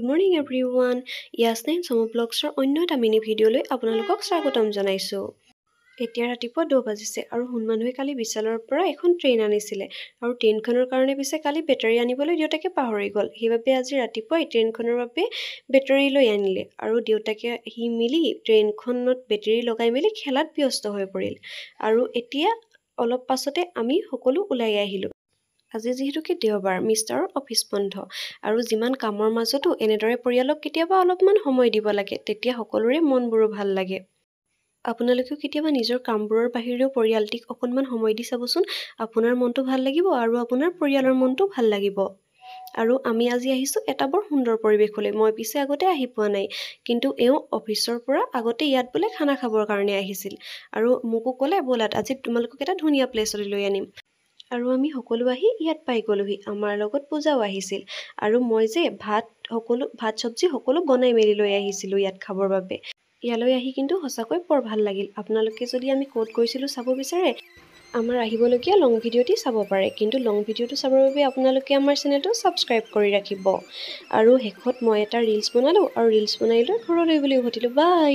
Good morning everyone. Yasmin Somo Blogsৰ অন্য এটা mini ভিডিঅ'লৈ আপোনালোকক স্বাগতম জনাইছো। এতিয়া ৰাতিপুৱা 2 বাজিছে আৰু হুনমানুহে কালি বিশালৰ পৰা এখন ট্ৰেইন আনিছিলে আৰু ট্ৰেইনখনৰ কাৰণে পিছে কালি বেটাৰী আনিবলৈ দেউতাকে পাহৰি গ'ল। সেইবাবে আজি ৰাতিপুৱা ট্ৰেইনখনৰ বাবে বেটাৰী লৈ আনিলে আৰু দেউতাকে হি মিলি ট্ৰেইনখনত বেটাৰী লগাই মেলি খেলাত ব্যস্ত হৈ পৰিল আৰু এতিয়া অলপ পাছতে আমি সকলো ওলাই আহিলো। আজি যেহেতুকে দেওবাৰ মিষ্টাৰৰ অফিচ বন্ধ আৰু যিমান কামৰ মাজতো এনেদৰে পৰিয়ালক কেতিয়াবা অলপমান সময় দিব লাগে তেতিয়া সকলোৰে মনবোৰো ভাল লাগে। আপোনালোকেও কেতিয়াবা নিজৰ কামবোৰৰ বাহিৰেও পৰিয়ালটিক অকণমান সময় দি চাবচোন, আপোনাৰ মনটো ভাল লাগিব আৰু আপোনাৰ পৰিয়ালৰ মনটো ভাল লাগিব। আৰু আমি আজি আহিছো এটা বৰ সুন্দৰ পৰিৱেশলৈ। মই পিছে আগতে আহি পোৱা নাই, কিন্তু এওঁ অফিচৰ পৰা আগতে ইয়াত বোলে খানা খাবৰ কাৰণে আহিছিল আৰু মোকো ক'লে ব'লাত আজি তোমালোকক এটা ধুনীয়া প্লেচলৈ লৈ আনিম। আৰু আমি সকলো আহি ইয়াত পাই গ'লোহি। আমাৰ লগত পূজাও আহিছিল আৰু মই যে ভাত চব্জি সকলো বনাই মেলি লৈ আহিছিলোঁ ইয়াত খাবৰ বাবে। ইয়ালৈ আহি কিন্তু সঁচাকৈ বৰ ভাল লাগিল। আপোনালোকে যদি আমি ক'ত গৈছিলোঁ চাব বিচাৰে আমাৰ আহিবলগীয়া লং ভিডিঅ'টি চাব পাৰে, কিন্তু লং ভিডিঅ'টো চাবৰ বাবে আপোনালোকে আমাৰ চেনেলটো ছাবস্ক্ৰাইব কৰি ৰাখিব। আৰু শেষত মই এটা ৰিলছ বনালোঁ আৰু ৰিলছ বনাই লৈ ঘৰলৈ বুলি উভতিলোঁ। বাই।